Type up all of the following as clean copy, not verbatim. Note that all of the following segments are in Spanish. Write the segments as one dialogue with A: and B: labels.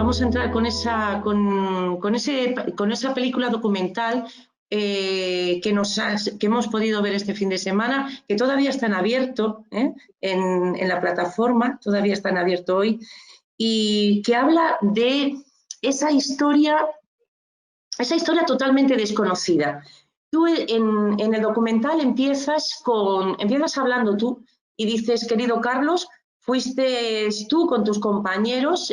A: vamos a entrar con esa película documental que hemos podido ver este fin de semana, que todavía está en abierto en la plataforma, todavía está en abierto hoy, y que habla de esa historia totalmente desconocida. Tú en el documental empiezas hablando tú y dices, querido Carlos, fuiste tú con tus compañeros,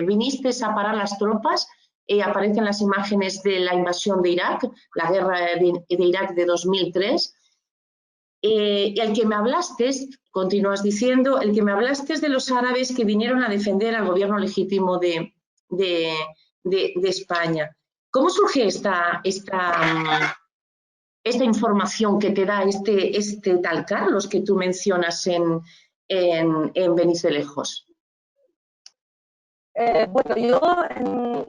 A: viniste a parar las tropas, aparecen las imágenes de la invasión de Irak, la guerra de Irak de 2003. El que me hablaste, continúas diciendo, el que me hablaste es de los árabes que vinieron a defender al gobierno legítimo de España. ¿Cómo surge esta información que te da este tal Carlos que tú mencionas en Venís de Lejos?
B: Bueno, yo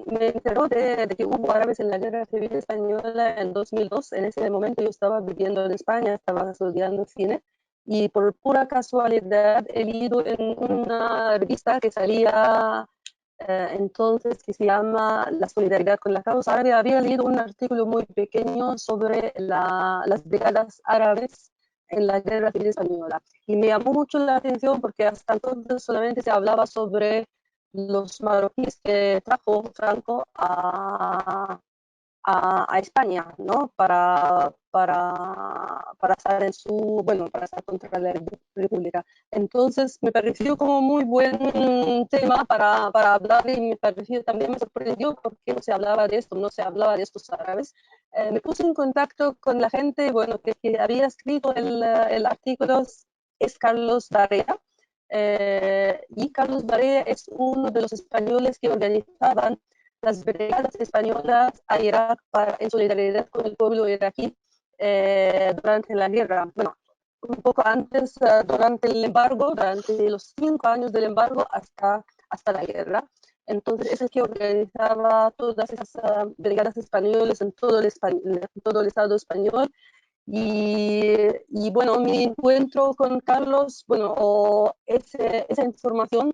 B: me enteré de que hubo árabes en la Guerra Civil Española en 2002. En ese momento yo estaba viviendo en España, estaba estudiando cine, y por pura casualidad he leído en una revista que salía entonces, que se llama La Solidaridad con la Causa Árabe. Había leído un artículo muy pequeño sobre las brigadas árabes en la Guerra Civil Española, y me llamó mucho la atención porque hasta entonces solamente se hablaba sobre los marroquíes que trajo Franco a España, ¿no? Para estar para estar contra la República. Entonces me pareció como muy buen tema para hablar, y también me sorprendió porque no se hablaba de esto, no se hablaba de estos árabes. Me puse en contacto con la gente, bueno, que había escrito el artículo, es Carlos Barea. Y Carlos Barea es uno de los españoles que organizaban las brigadas españolas a Irak en solidaridad con el pueblo iraquí durante la guerra. Bueno, un poco antes, durante el embargo, durante los 5 años del embargo hasta la guerra. Entonces es el que organizaba todas esas brigadas españolas en todo el Estado español. Y bueno, mi encuentro con Carlos, bueno, o esa información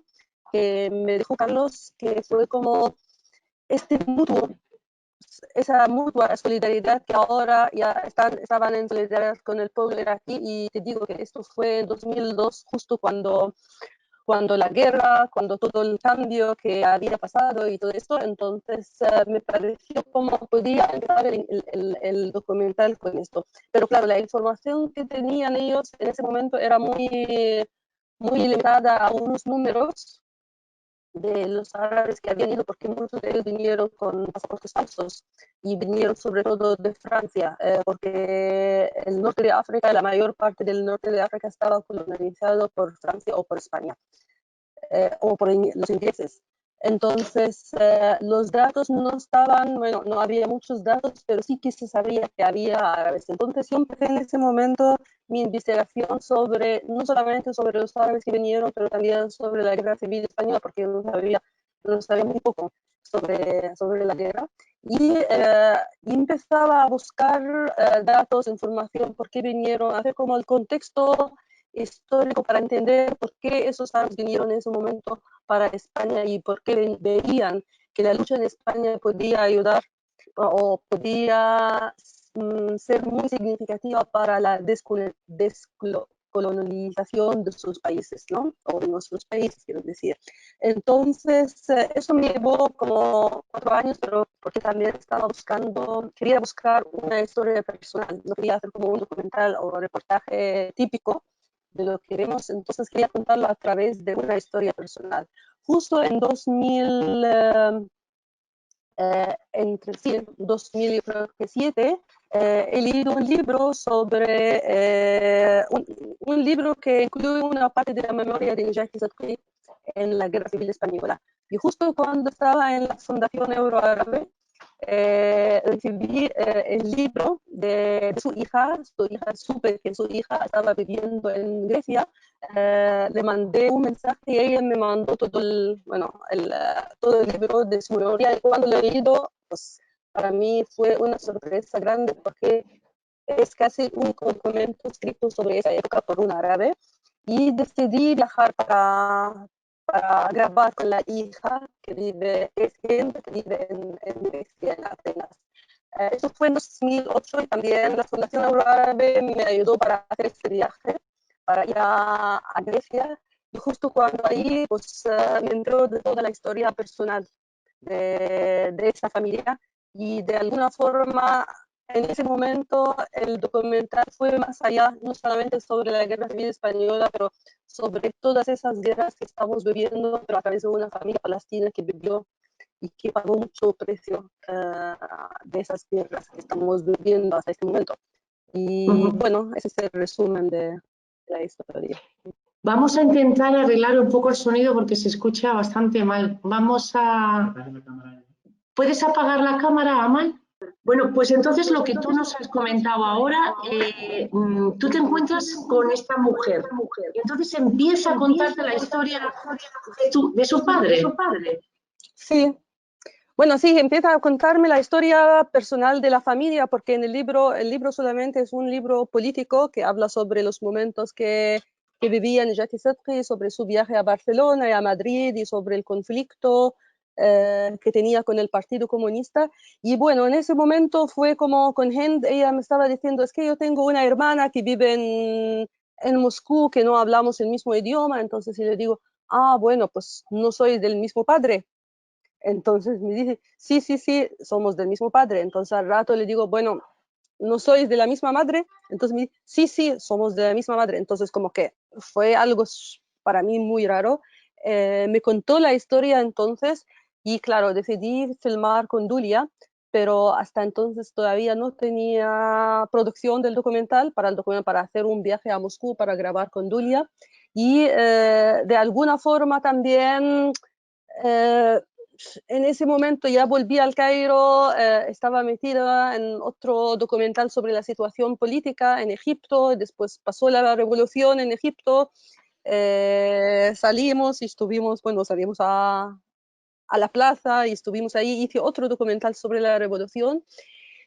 B: que me dejó Carlos, que fue como esa mutua solidaridad, que ahora ya estaban en solidaridad con el pueblo iraquí. Y te digo que esto fue en 2002, justo cuando la guerra, cuando todo el cambio que había pasado y todo esto. Entonces me pareció cómo podía empezar el documental con esto. Pero claro, la información que tenían ellos en ese momento era muy limitada a unos números de los árabes que habían ido, porque muchos de ellos vinieron con pasaportes falsos y vinieron sobre todo de Francia, porque el norte de África, la mayor parte del norte de África estaba colonizado por Francia o por España, o por los ingleses. Entonces, los datos no estaban, bueno, no había muchos datos, pero sí que se sabía que había árabes. Entonces, yo empecé en ese momento mi investigación no solamente sobre los árabes que vinieron, pero también sobre la Guerra Civil Española, porque yo no sabía muy poco sobre la guerra. Y empezaba a buscar datos, información, por qué vinieron, hacer como el contexto histórico para entender por qué esos árabes vinieron en ese momento para España y por qué veían que la lucha en España podía ayudar o podía ser muy significativa para la descolonización de sus países, ¿no? O de nuestros países, quiero decir. Entonces, eso me llevó como 4 años, pero porque también quería buscar una historia personal, no quería hacer como un documental o reportaje típico de lo que vemos. Entonces quería contarlo a través de una historia personal. Justo en 2007, he leído un libro un libro que incluye una parte de la memoria de Jacques Sartre en la Guerra Civil Española. Y justo cuando estaba en la Fundación Euroárabe, recibí el libro de su hija. Supe que su hija estaba viviendo en Grecia. Le mandé un mensaje y ella me mandó todo todo el libro de su memoria. Y cuando lo he leído, pues para mí fue una sorpresa grande, porque es casi un documento escrito sobre esa época por un árabe. Y decidí viajar para grabar con la hija que vive, es gente que vive en Grecia, en Atenas. Eso fue en 2008 y también la Fundación Euroárabe me ayudó para hacer este viaje, para ir a Grecia. Y justo cuando ahí pues, me entró de toda la historia personal de esta familia y de alguna forma en ese momento el documental fue más allá, no solamente sobre la guerra civil española, pero sobre todas esas guerras que estamos viviendo, pero a través de una familia palestina que vivió y que pagó mucho precio de esas guerras que estamos viviendo hasta este momento. Y bueno, ese es el resumen de la historia.
A: Vamos a intentar arreglar un poco el sonido porque se escucha bastante mal. Vamos a... ¿Puedes apagar la cámara, Amal? Bueno, pues entonces lo que tú nos has comentado ahora, tú te encuentras con esta mujer y entonces empieza a contarte la historia de su padre.
B: Sí, bueno, sí, empieza a contarme la historia personal de la familia, porque en el libro solamente es un libro político que habla sobre los momentos que vivía Nejati Sadqi, sobre su viaje a Barcelona y a Madrid y sobre el conflicto que tenía con el Partido Comunista. Y bueno, en ese momento fue como con Hind, ella me estaba diciendo, es que yo tengo una hermana que vive en Moscú, que no hablamos el mismo idioma, entonces yo le digo, ah, bueno, pues no soy del mismo padre. Entonces me dice, sí, sí, sí, somos del mismo padre. Entonces al rato le digo, bueno, ¿no sois de la misma madre? Entonces me dice, sí, sí, somos de la misma madre. Entonces como que fue algo para mí muy raro. Me contó la historia entonces y claro, decidí filmar con Dulia, pero hasta entonces todavía no tenía producción del documental para hacer un viaje a Moscú para grabar con Dulia. Y de alguna forma también en ese momento ya volví al Cairo, estaba metida en otro documental sobre la situación política en Egipto, después pasó la revolución en Egipto, salimos y estuvimos, bueno, salimos a la plaza y estuvimos ahí, hice otro documental sobre la revolución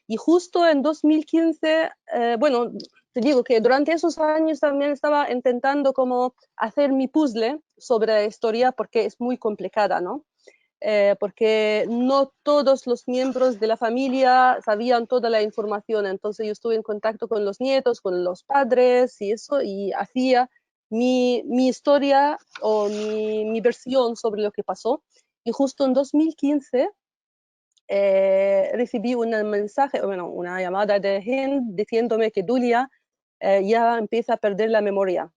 B: y justo en 2015, bueno, te digo que durante esos años también estaba intentando como hacer mi puzzle sobre la historia porque es muy complicada, ¿no? Porque no todos los miembros de la familia sabían toda la información. Entonces yo estuve en contacto con los nietos, con los padres y eso, y hacía mi historia o mi versión sobre lo que pasó. Y justo en 2015 recibí un mensaje, bueno, una llamada de Hind diciéndome que Dulia ya empieza a perder la memoria.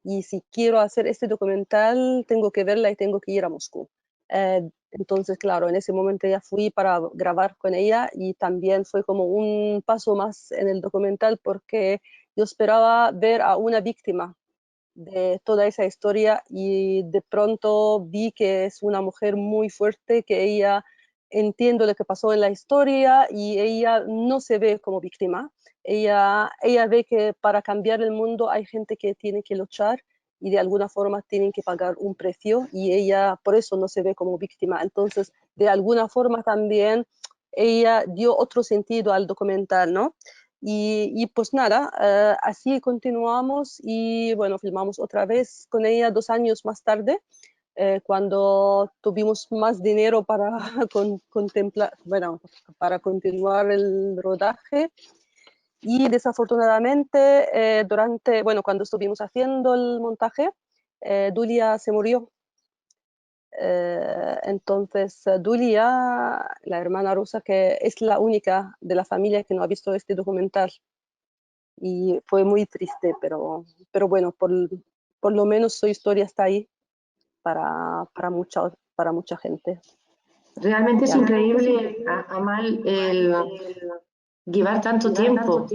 B: Y si quiero hacer este documental, tengo que verla y tengo que ir a Moscú. Entonces, claro, en ese momento ya fui para grabar con ella y también fue como un paso más en el documental porque yo esperaba ver a una víctima de toda esa historia y de pronto vi que es una mujer muy fuerte, que ella entiende lo que pasó en la historia y ella no se ve como víctima. Ella ve que para cambiar el mundo hay gente que tiene que luchar y de alguna forma tienen que pagar un precio y ella por eso no se ve como víctima. Entonces, de alguna forma también ella dio otro sentido al documental, ¿no? Y pues nada, así continuamos y bueno, filmamos otra vez con ella 2 años más tarde, cuando tuvimos más dinero para contemplar, bueno, para continuar el rodaje. Y desafortunadamente, bueno, cuando estuvimos haciendo el montaje, Dulia se murió. Entonces, Dulia, la hermana rusa, que es la única de la familia que no ha visto este documental. Y fue muy triste, pero bueno, por lo menos su historia está ahí para mucha gente.
A: Realmente es increíble, Amal, el llevar tanto tiempo,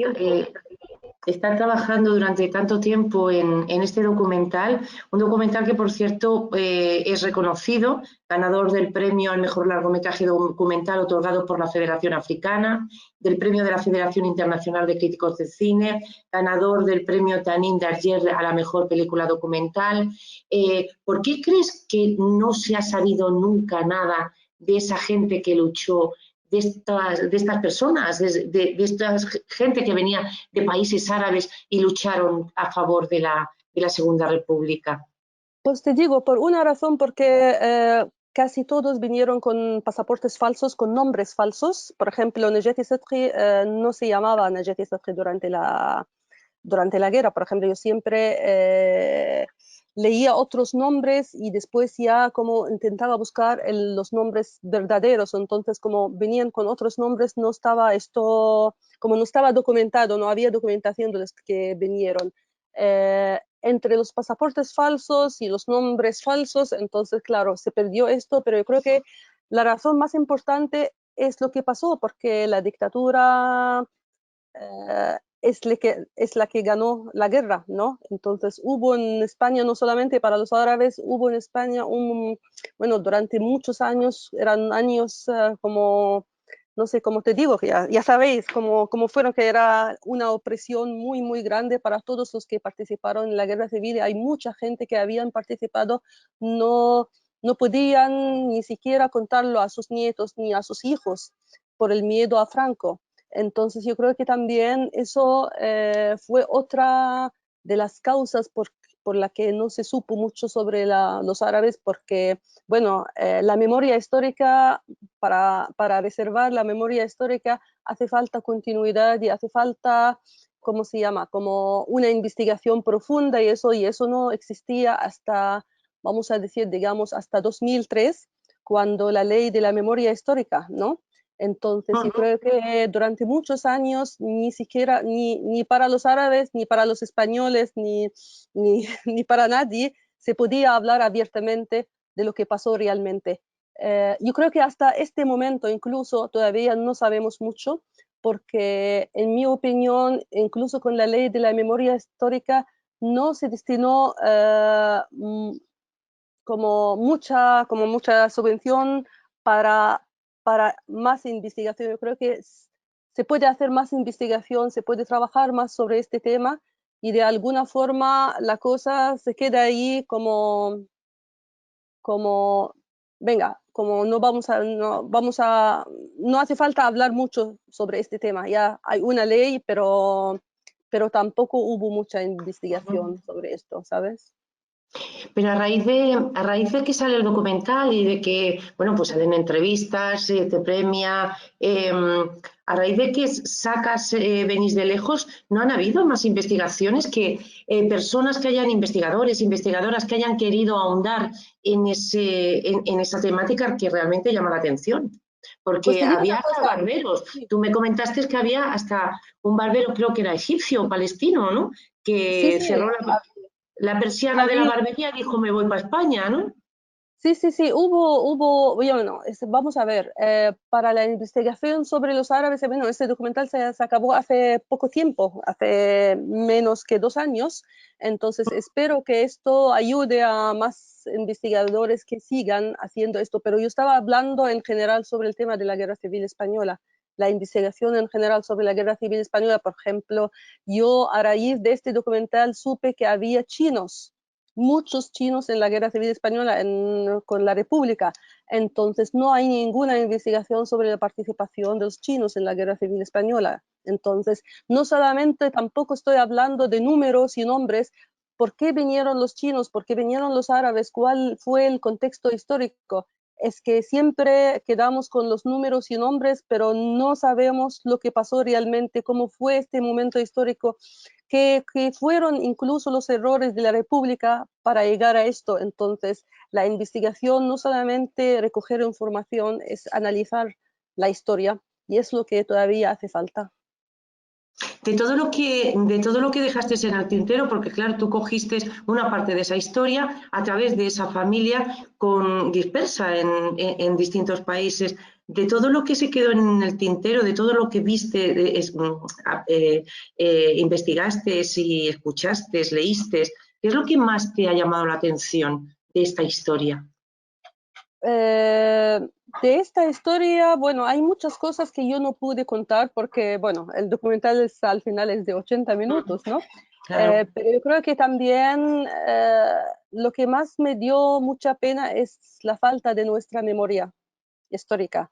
A: estar trabajando durante tanto tiempo en este documental, un documental que, por cierto, es reconocido, ganador del premio al mejor largometraje documental otorgado por la Federación Africana, del premio de la Federación Internacional de Críticos de Cine, ganador del premio Tanin Darger a la mejor película documental. ¿Por qué crees que no se ha sabido nunca nada de esa gente que luchó, de estas personas, de esta gente que venía de países árabes y lucharon a favor de la Segunda República?
B: Pues te digo, por una razón, porque casi todos vinieron con pasaportes falsos, con nombres falsos. Por ejemplo, Nejati Sedghi no se llamaba Nejati Sedghi durante la guerra. Por ejemplo, yo siempre leía otros nombres y después ya como intentaba buscar los nombres verdaderos. Entonces, como venían con otros nombres, no estaba esto, como no estaba documentado, no había documentación de los que vinieron. Entre los pasaportes falsos y los nombres falsos, entonces, claro, se perdió esto, pero yo creo que la razón más importante es lo que pasó, porque la dictadura es la que ganó la guerra, ¿no? Entonces hubo en España, no solamente para los árabes, hubo en España bueno, durante muchos años, eran años como, no sé, como te digo, ya sabéis cómo fueron, que era una opresión muy, muy grande para todos los que participaron en la guerra civil. Hay mucha gente que habían participado, no, no podían ni siquiera contarlo a sus nietos ni a sus hijos por el miedo a Franco. Entonces yo creo que también eso fue otra de las causas por la que no se supo mucho sobre los árabes, porque, bueno, la memoria histórica, para reservar la memoria histórica, hace falta continuidad y hace falta, ¿cómo se llama? Como una investigación profunda y eso no existía hasta, vamos a decir, digamos, hasta 2003, cuando la ley de la memoria histórica, ¿no? Entonces, yo creo que durante muchos años, ni siquiera, ni para los árabes, ni para los españoles, ni para nadie, se podía hablar abiertamente de lo que pasó realmente. Yo creo que hasta este momento incluso todavía no sabemos mucho, porque en mi opinión, incluso con la ley de la memoria histórica, no se destinó como mucha subvención para, para más investigación. Yo creo que se puede hacer más investigación, se puede trabajar más sobre este tema y de alguna forma la cosa se queda ahí como venga, como no hace falta hablar mucho sobre este tema. Ya hay una ley, pero tampoco hubo mucha investigación sobre esto, ¿sabes?
A: Pero a raíz de que sale el documental y de que, bueno, pues salen entrevistas, te premia, a raíz de que sacas Venís de lejos, ¿no han habido más investigaciones que personas que hayan, investigadores, investigadoras que hayan querido ahondar en esa temática que realmente llama la atención?
B: Pues
A: Porque
B: te digo
A: había
B: una
A: hasta
B: cosa,
A: barberos.
B: sí,
A: Tú me comentaste que había hasta un barbero, creo que era egipcio o palestino, ¿no?
B: sí,
A: Que
B: sí,
A: cerró la persiana de la
B: había,
A: barbería, dijo me voy para España, ¿no?
B: sí, bueno, vamos a ver, para la investigación sobre los árabes, bueno, este documental se acabó hace poco tiempo, hace menos que 2 años, entonces espero que esto ayude a más investigadores que sigan haciendo esto, pero yo estaba hablando en general sobre el tema de la Guerra Civil Española, la investigación en general sobre la Guerra Civil Española. Por ejemplo, yo a raíz de este documental supe que había muchos chinos en la Guerra Civil Española con la República. Entonces, no hay ninguna investigación sobre la participación de los chinos en la Guerra Civil Española. Entonces, no solamente tampoco estoy hablando de números y nombres. ¿Por qué vinieron los chinos? ¿Por qué vinieron los árabes? ¿Cuál fue el contexto histórico? Es que siempre quedamos con los números y nombres, pero no sabemos lo que pasó realmente, cómo fue este momento histórico, que fueron incluso los errores de la República para llegar a esto. Entonces, la investigación no solamente recoger información, es analizar la historia y es lo que todavía hace falta.
A: De todo lo que dejaste en el tintero, porque claro, tú cogiste una parte de esa historia a través de esa familia dispersa en distintos países, de todo lo que se quedó en el tintero, de todo lo que viste, investigaste y escuchaste, leíste, ¿qué es lo que más te ha llamado la atención de esta historia?
B: Eh, de esta historia, bueno, hay muchas cosas que yo no pude contar porque, bueno, el documental al final es de 80 minutos, ¿no?
A: Claro.
B: Pero yo creo que también lo que más me dio mucha pena es la falta de nuestra memoria histórica.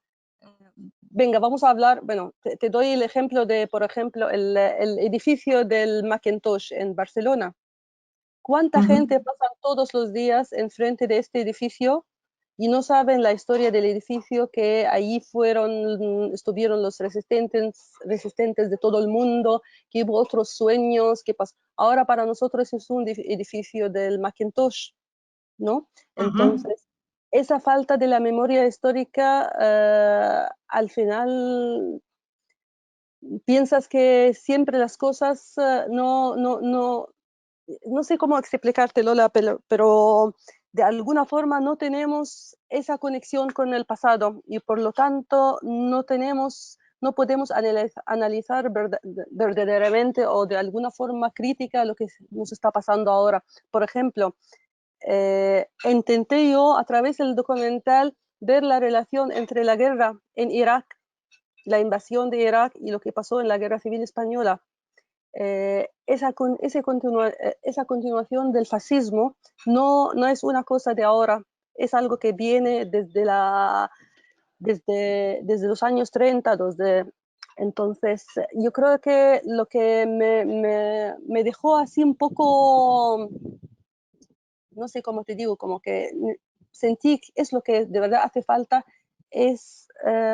B: Venga, vamos a hablar, bueno, te doy el ejemplo de, por ejemplo, el edificio del Macintosh en Barcelona. ¿Cuánta gente pasa todos los días enfrente de este edificio y no saben la historia del edificio, que allí estuvieron los resistentes de todo el mundo, que hubo otros sueños, que pasó? Ahora para nosotros es un edificio del Macintosh, ¿no? Entonces, esa falta de la memoria histórica, al final piensas que siempre las cosas no sé cómo explicarte, Lola, pero de alguna forma no tenemos esa conexión con el pasado y por lo tanto no podemos analizar verdaderamente o de alguna forma crítica lo que nos está pasando ahora. Por ejemplo, intenté yo a través del documental ver la relación entre la guerra en Irak, la invasión de Irak y lo que pasó en la Guerra Civil Española. Esa continuación del fascismo no es una cosa de ahora, es algo que viene desde los años 30. Entonces, yo creo que lo que me dejó así un poco, no sé cómo te digo, como que sentí que es lo que de verdad hace falta, es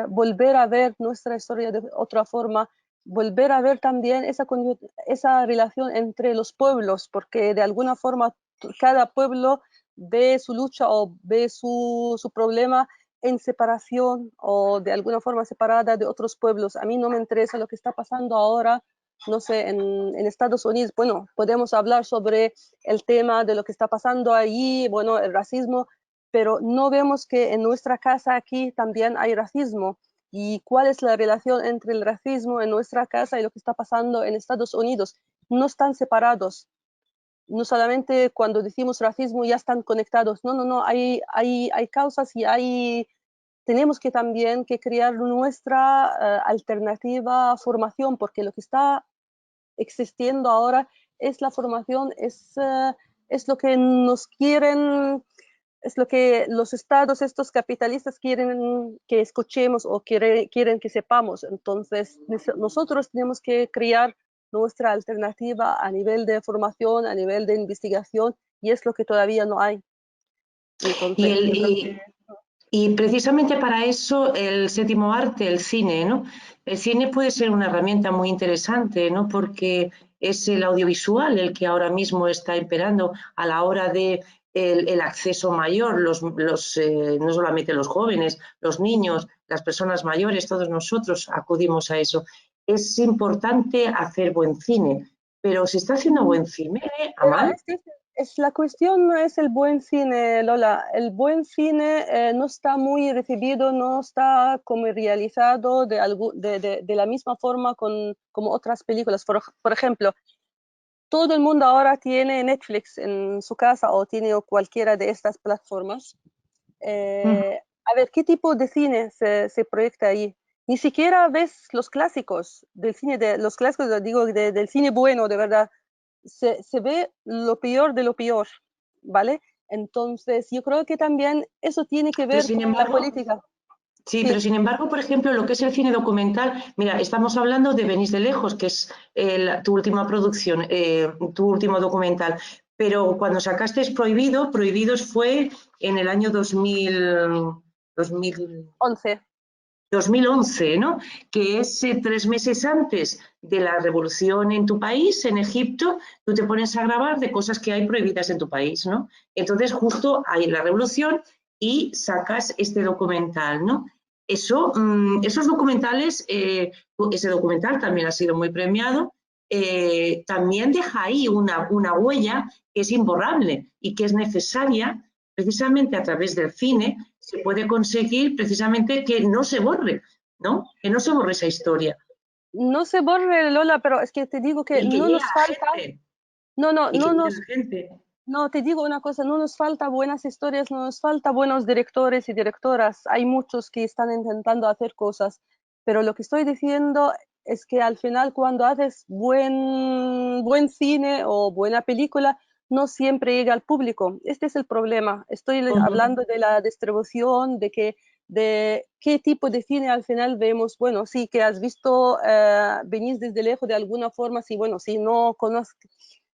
B: volver a ver nuestra historia de otra forma, volver a ver también esa relación entre los pueblos, porque de alguna forma cada pueblo ve su lucha o ve su problema en separación o de alguna forma separada de otros pueblos. A mí no me interesa lo que está pasando ahora, no sé, en Estados Unidos. Bueno, podemos hablar sobre el tema de lo que está pasando allí, bueno, el racismo, pero no vemos que en nuestra casa aquí también hay racismo. ¿Y cuál es la relación entre el racismo en nuestra casa y lo que está pasando en Estados Unidos? No están separados. No solamente cuando decimos racismo ya están conectados. No, no, no, hay causas y tenemos que también que crear nuestra alternativa formación, porque lo que está existiendo ahora es la formación, es lo que nos quieren, es lo que los estados, estos capitalistas quieren que escuchemos o quieren que sepamos. Entonces, nosotros tenemos que crear nuestra alternativa a nivel de formación, a nivel de investigación, y es lo que todavía no hay.
A: Y,
B: Entonces,
A: el,
B: yo creo que...
A: y, y precisamente para eso el séptimo arte, el cine, ¿no? El cine puede ser una herramienta muy interesante, ¿no? Porque es el audiovisual el que ahora mismo está imperando a la hora de el acceso mayor, no solamente los jóvenes, los niños, las personas mayores, todos nosotros acudimos a eso. Es importante hacer buen cine, pero ¿se está haciendo buen cine,
B: Pero
A: Amal?
B: la cuestión no es el buen cine, Lola. El buen cine no está muy recibido, no está como realizado de la misma forma como otras películas. Por ejemplo, todo el mundo ahora tiene Netflix en su casa o tiene cualquiera de estas plataformas. A ver, ¿qué tipo de cine se proyecta ahí? Ni siquiera ves los clásicos del cine, los clásicos, digo, del cine bueno, de verdad. Se ve lo peor de lo peor, ¿vale? Entonces, yo creo que también eso tiene que
A: Pero
B: ver
A: sin
B: con la
A: embargo,
B: política.
A: sí, pero
B: Sí,
A: sin embargo, por ejemplo, lo que es el cine documental, mira, estamos hablando de Venís de lejos, que es tu última producción, tu último documental, pero cuando sacaste Prohibidos fue en el año 2000,
B: 11.
A: 2011, ¿no? Que es 3 meses antes de la revolución en tu país, en Egipto, tú te pones a grabar de cosas que hay prohibidas en tu país, ¿no? Entonces, justo hay la revolución y sacas este documental, ¿no? Esos documentales, ese documental también ha sido muy premiado, también deja ahí una huella que es imborrable y que es necesaria precisamente a través del cine se puede conseguir precisamente que no se borre, ¿no? Que no se borre esa historia
B: No se borre, Lola, pero es que te digo que
A: y que
B: no
A: llegue a
B: nos
A: la
B: falta,
A: gente,
B: no, no,
A: y que
B: no
A: llegue a la
B: nos,
A: gente.
B: no, te digo una cosa, no nos falta buenas historias, no nos falta buenos directores y directoras. Hay muchos que están intentando hacer cosas, pero lo que estoy diciendo es que al final cuando haces buen cine o buena película, no siempre llega al público. Este es el problema. Estoy hablando de la distribución, de qué tipo de cine al final vemos. Bueno, sí, que has visto, venís desde lejos de alguna forma, sí, bueno, si no conoces,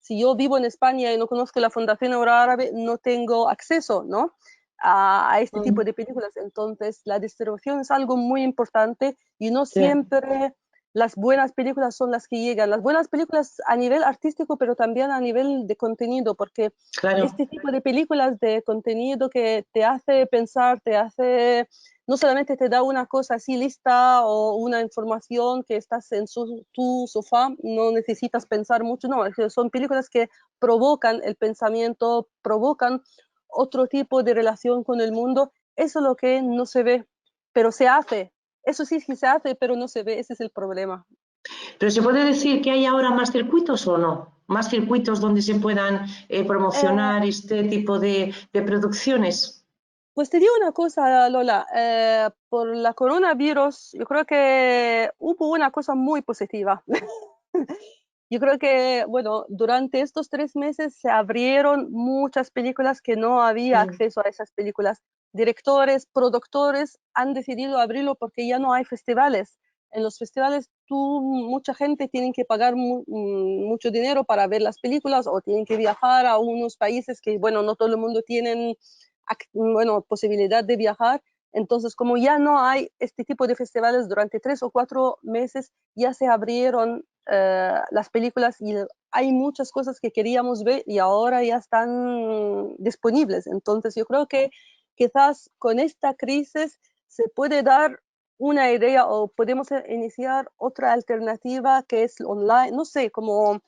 B: si yo vivo en España y no conozco la Fundación Euroárabe, no tengo acceso, ¿no? A este tipo
A: Mm,
B: de películas. Entonces, la distribución es algo muy importante y no
A: sí,
B: siempre las buenas películas son las que llegan. Las buenas películas a nivel artístico, pero también a nivel de contenido, porque
A: claro.
B: este tipo de películas de contenido que te hace pensar, te hace, no solamente te da una cosa así lista o una información que estás en tu sofá, no necesitas pensar mucho, no, son películas que provocan el pensamiento, provocan otro tipo de relación con el mundo. Eso es lo que no se ve, pero se hace. Eso sí, sí se hace, pero no se ve, ese es el problema.
A: Pero ¿se puede decir que hay ahora más circuitos o no? Más circuitos donde se puedan
B: Eh,
A: promocionar este tipo de producciones.
B: Pues te digo una cosa, Lola, por la coronavirus, yo creo que hubo una cosa muy positiva. Yo creo que, bueno, durante estos 3 meses se abrieron muchas películas que no había
A: Sí.
B: acceso a esas películas. Directores, productores han decidido abrirlo porque ya no hay festivales. En los festivales mucha gente tiene que pagar mucho dinero para ver las películas o tienen que viajar a unos países que, bueno, no todo el mundo tiene, bueno, posibilidad de viajar. Entonces, como ya no hay este tipo de festivales durante 3 o 4 meses, ya se abrieron las películas y hay muchas cosas que queríamos ver y ahora ya están disponibles. Entonces yo creo que quizás con esta crisis se puede dar una idea o podemos iniciar otra alternativa que es online, no sé, como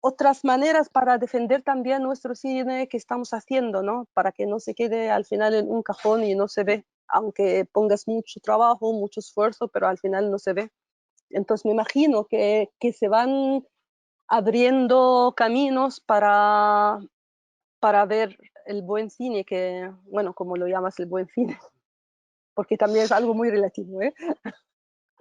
B: otras maneras para defender también nuestro cine que estamos haciendo, ¿no? Para que no se quede al final en un cajón y no se ve, aunque pongas mucho trabajo, mucho esfuerzo, pero al final no se ve. Entonces me imagino que se van abriendo caminos para ver el buen cine, que, bueno, como lo llamas el buen cine, porque también es algo muy relativo, ¿eh?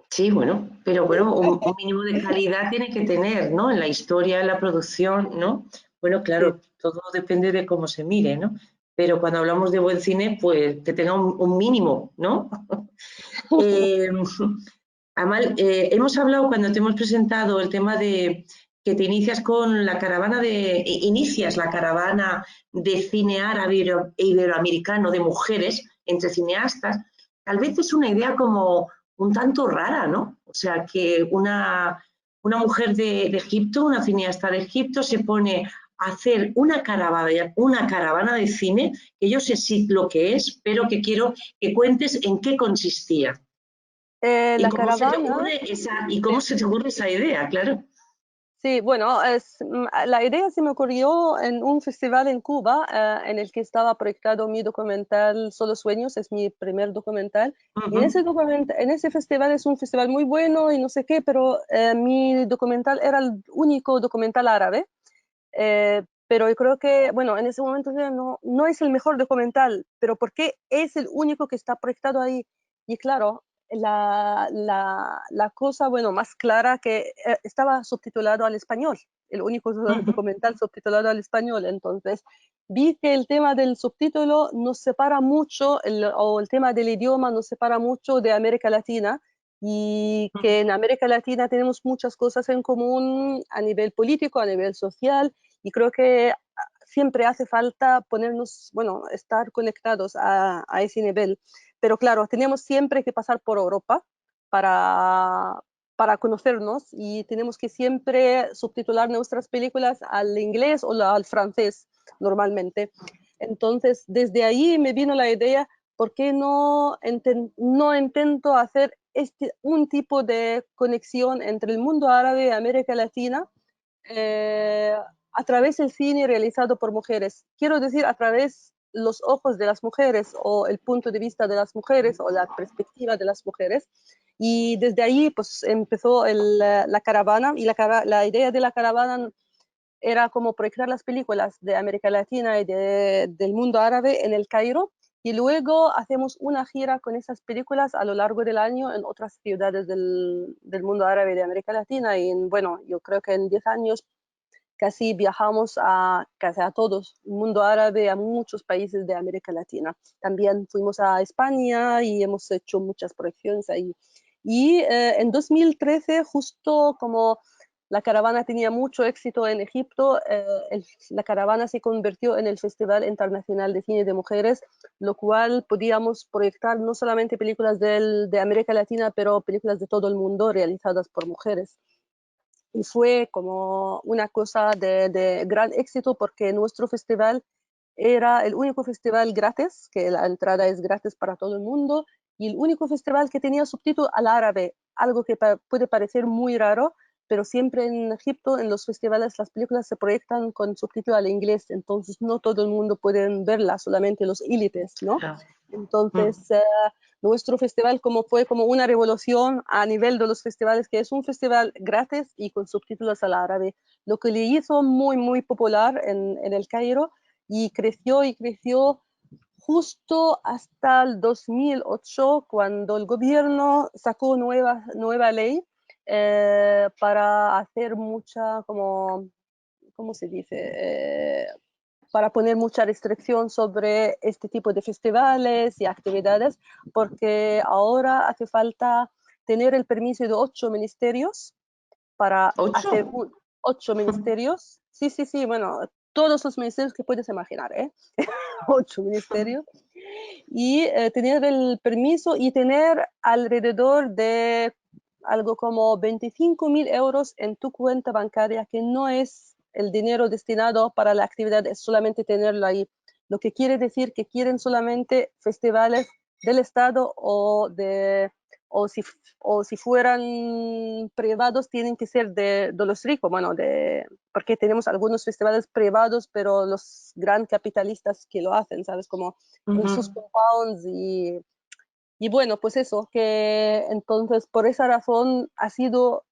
A: Sí, bueno, pero bueno, un mínimo de calidad tiene que tener, ¿no? En la historia, en la producción, ¿no? Bueno,
B: Sí.
A: claro, todo depende de cómo se mire, ¿no? Pero cuando hablamos de buen cine, pues que tenga un mínimo, ¿no? Eh, Amal, hemos hablado cuando te hemos presentado el tema de que te inicias con la caravana inicias la caravana de cine árabe e iberoamericano de mujeres entre cineastas. Tal vez es una idea como un tanto rara, ¿no? O sea, que una mujer de Egipto, una cineasta de Egipto, se pone a hacer una caravana de cine, que yo sé sí lo que es, pero que quiero que cuentes en qué consistía. ¿Y
B: La
A: cómo se te
B: caravana,
A: ocurre y cómo se te ocurre esa idea? Claro.
B: sí, bueno, la idea se me ocurrió en un festival en Cuba, en el que estaba proyectado mi documental Solo Sueños, es mi primer documental. Y
A: Ujú.
B: en ese festival es un festival muy bueno y no sé qué, pero mi documental era el único documental árabe. Pero yo creo que, bueno, en ese momento no es el mejor documental, pero ¿por qué es el único que está proyectado ahí? Y claro, la cosa, bueno, más clara que estaba subtitulado al español, el único
A: Ujú.
B: documental subtitulado al español. Entonces, vi que el tema del subtítulo nos separa mucho, o el tema del idioma nos separa mucho de América Latina, y que en América Latina tenemos muchas cosas en común a nivel político, a nivel social, y creo que siempre hace falta ponernos, bueno, estar conectados a ese nivel. Pero claro, tenemos siempre que pasar por Europa para, para conocernos y tenemos que siempre subtitular nuestras películas al inglés o al francés normalmente. Entonces, desde ahí me vino la idea, ¿por qué no intento hacer un tipo de conexión entre el mundo árabe y América Latina a través del cine realizado por mujeres? Quiero decir, a través los ojos de las mujeres o el punto de vista de las mujeres o la perspectiva de las mujeres. Y desde ahí pues empezó la caravana y la idea de la caravana era como proyectar las películas de América Latina y del mundo árabe en el Cairo, y luego hacemos una gira con esas películas a lo largo del año en otras ciudades del mundo árabe de América Latina. Y bueno, yo creo que en 10 años casi viajamos casi a todos el mundo árabe, a muchos países de América Latina. También fuimos a España y hemos hecho muchas proyecciones ahí. Y en 2013, justo como La caravana tenía mucho éxito en Egipto. La caravana se convirtió en el Festival Internacional de Cine de Mujeres, lo cual podíamos proyectar no solamente películas de América Latina, pero películas de todo el mundo realizadas por mujeres. Y fue como una cosa de gran éxito porque nuestro festival era el único festival gratis, que la entrada es gratis para todo el mundo, y el único festival que tenía subtítulo al árabe, algo que puede parecer muy raro, pero siempre en Egipto, en los festivales, las películas se proyectan con subtítulo al inglés, entonces no todo el mundo puede verla, solamente los élites, ¿no?
A: Claro.
B: Entonces, nuestro festival fue como una revolución a nivel de los festivales, que es un festival gratis y con subtítulos al árabe, lo que le hizo muy, muy popular en el Cairo y creció justo hasta el 2008, cuando el gobierno sacó nueva ley para hacer mucha, como, ¿cómo se dice? Para poner mucha restricción sobre este tipo de festivales y actividades, porque ahora hace falta tener el permiso de 8 ministerios para hacer
A: ¿8?
B: 8 ministerios. Sí, sí, sí, bueno, todos los ministerios que puedes imaginar, ¿eh? 8 ministerios. Y tener el permiso y tener alrededor de algo como 25.000 euros en tu cuenta bancaria, que no es el dinero destinado para la actividad, es solamente tenerlo ahí. Lo que quiere decir que quieren solamente festivales del Estado o si, o si fueran privados, tienen que ser de los ricos, bueno, porque tenemos algunos festivales privados, pero los gran capitalistas que lo hacen, ¿sabes? Como en sus compounds y bueno, pues eso, que entonces por esa razón ha sido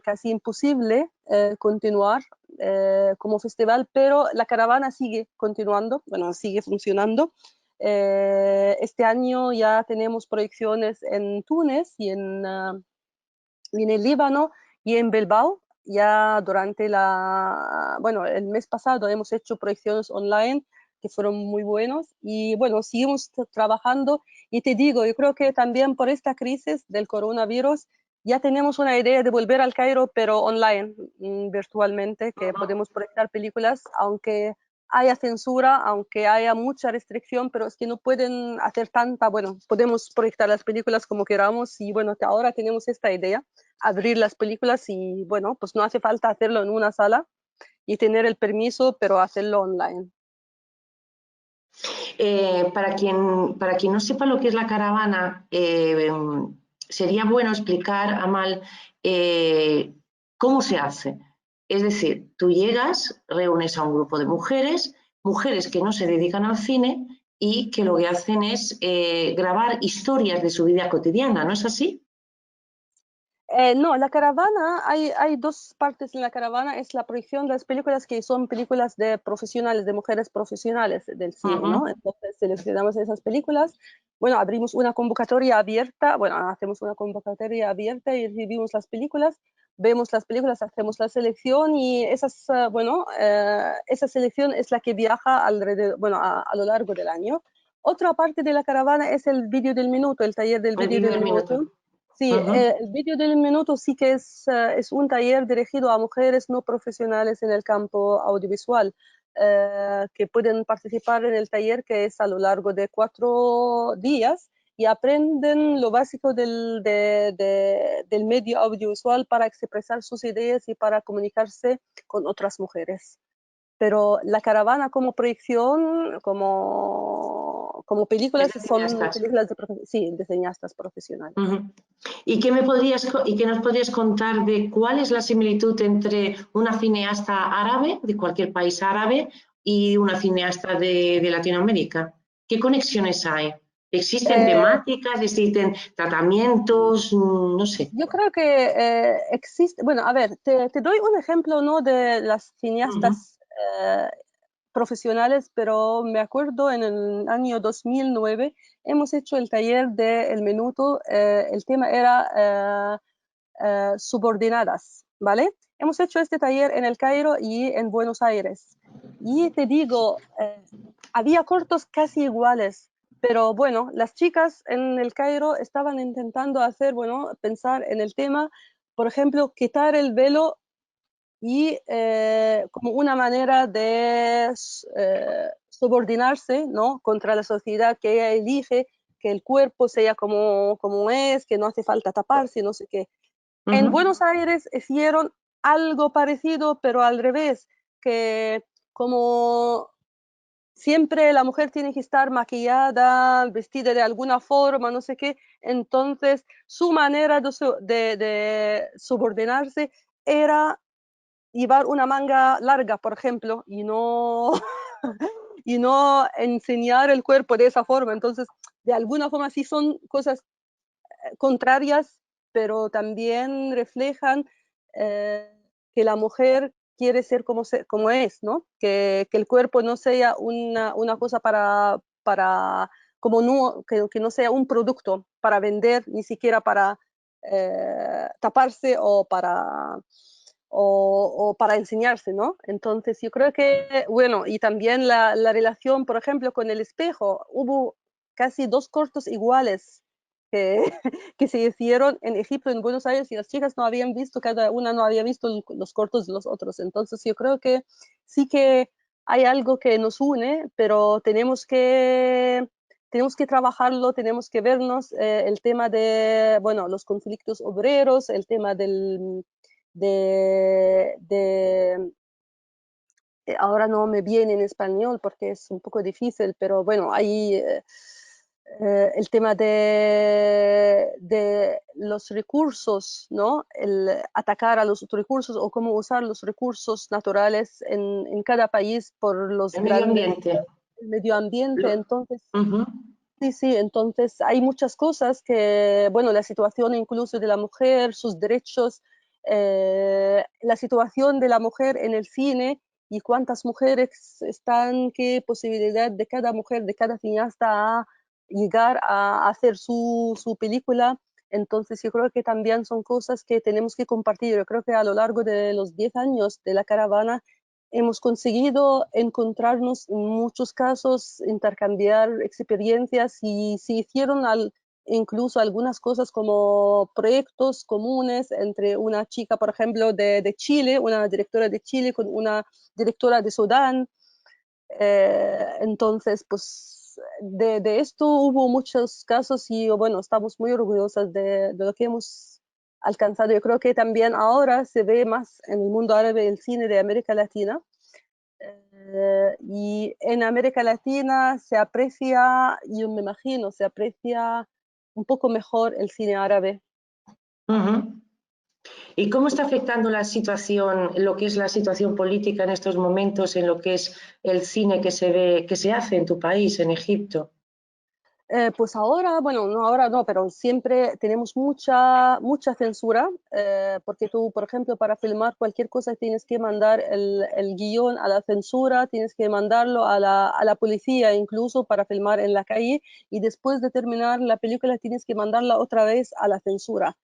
B: casi imposible continuar como festival, pero la caravana sigue continuando, bueno, sigue funcionando. Este año ya tenemos proyecciones en Túnez y en el Líbano y en Bilbao. Ya durante bueno, el mes pasado hemos hecho proyecciones online que fueron muy buenos y bueno, seguimos trabajando y te digo, yo creo que también por esta crisis del coronavirus ya tenemos una idea de volver al Cairo, pero online, virtualmente, que podemos proyectar películas, aunque haya censura, aunque haya mucha restricción, pero es que no pueden hacer tanta, bueno, podemos proyectar las películas como queramos y bueno, que ahora tenemos esta idea, abrir las películas y bueno, pues no hace falta hacerlo en una sala y tener el permiso, pero hacerlo online.
A: Para quien no sepa lo que es la caravana, sería bueno explicar, Amal, cómo se hace. Es decir, tú llegas, reúnes a un grupo de mujeres, mujeres que no se dedican al cine y que lo que hacen es grabar historias de su vida cotidiana, ¿no es así?
B: No, la caravana, hay dos partes en la caravana, es la proyección de las películas que son películas de profesionales, de mujeres profesionales del cine, ¿no? Entonces seleccionamos esas películas, bueno, abrimos una convocatoria abierta, bueno, hacemos una convocatoria abierta y recibimos las películas, vemos las películas, hacemos la selección y bueno, esa selección es la que viaja alrededor, bueno, a lo largo del año. Otra parte de la caravana es el vídeo del minuto, el taller del
A: El
B: vídeo
A: vídeo
B: del
A: del minuto.
B: minuto. Sí, el vídeo del minuto sí que es un taller dirigido a mujeres no profesionales en el campo audiovisual, que pueden participar en el taller que es a lo largo de 4 días y aprenden lo básico del medio audiovisual para expresar sus ideas y para comunicarse con otras mujeres. Pero la caravana como proyección, como películas,
A: Es
B: son
A: cineastas.
B: películas sí, de cineastas profesionales.
A: ¿Y qué nos podrías contar de cuál es la similitud entre una cineasta árabe, de cualquier país árabe, y una cineasta de Latinoamérica? ¿Qué conexiones hay? ¿Existen
B: Eh,
A: temáticas? ¿Existen tratamientos? No sé.
B: Yo creo que existe, bueno, a ver, te doy un ejemplo, ¿no? De las
A: Ujú.
B: cineastas profesionales, pero me acuerdo en el año 2009 hemos hecho el taller de El Minuto, el tema era subordinadas, ¿vale? Hemos hecho este taller en el Cairo y en Buenos Aires. Y te digo, había cortos casi iguales, pero bueno, las chicas en el Cairo estaban intentando hacer, bueno, pensar en el tema, por ejemplo, quitar el velo y como una manera de subordinarse, ¿no? Contra la sociedad que ella elige, que el cuerpo sea como es, que no hace falta taparse, no sé qué. En
A: Ujú.
B: Buenos Aires hicieron algo parecido, pero al revés, que como siempre la mujer tiene que estar maquillada, vestida de alguna forma, no sé qué, entonces su manera de subordinarse era llevar una manga larga, por ejemplo, y no enseñar el cuerpo de esa forma. Entonces, de alguna forma sí son cosas contrarias, pero también reflejan eh, que la mujer quiere ser como es, ¿no? Que el cuerpo no sea una cosa como no, que no sea un producto para vender, ni siquiera para taparse o para enseñarse, ¿no? Entonces yo creo que, bueno, y también la relación, por ejemplo, con el espejo, hubo casi dos cortos iguales que, que se hicieron en Egipto, en Buenos Aires, y las chicas no habían visto, cada una no había visto los cortos de los otros. Entonces yo creo que sí que hay algo que nos une, pero tenemos que trabajarlo, tenemos que vernos el tema de, bueno, los conflictos obreros, el tema de ahora no me viene en español porque es un poco difícil, pero bueno, hay el tema de los recursos, ¿no? El atacar a los recursos o cómo usar los recursos naturales en cada país por los
A: El medio
B: grandes
A: ambiente.
B: medio ambiente.
A: Lo-
B: Entonces,
A: Ujú.
B: sí, sí, entonces hay muchas cosas que, bueno, la situación incluso de la mujer, sus derechos, la situación de la mujer en el cine y cuántas mujeres están, qué posibilidad de cada mujer, de cada cineasta a llegar a hacer su película. Entonces yo creo que también son cosas que tenemos que compartir. Yo creo que a lo largo de los 10 años de la caravana hemos conseguido encontrarnos en muchos casos, intercambiar experiencias y se hicieron incluso algunas cosas como proyectos comunes entre una chica, por ejemplo, de Chile, una directora de Chile con una directora de Sudán. Entonces, pues de esto hubo muchos casos y bueno, estamos muy orgullosas de lo que hemos alcanzado. Yo creo que también ahora se ve más en el mundo árabe el cine de América Latina y en América Latina se aprecia, yo me imagino, se aprecia un poco mejor el cine árabe.
A: Ujú. ¿Y cómo está afectando la situación, lo que es la situación política en estos momentos, en lo que es el cine que se ve, que se hace en tu país, en Egipto?
B: Pues ahora, bueno, no ahora no, pero siempre tenemos mucha censura, porque tú, por ejemplo, para filmar cualquier cosa tienes que mandar el guión a la censura, tienes que mandarlo a la policía incluso para filmar en la calle, y después de terminar la película tienes que mandarla otra vez a la censura.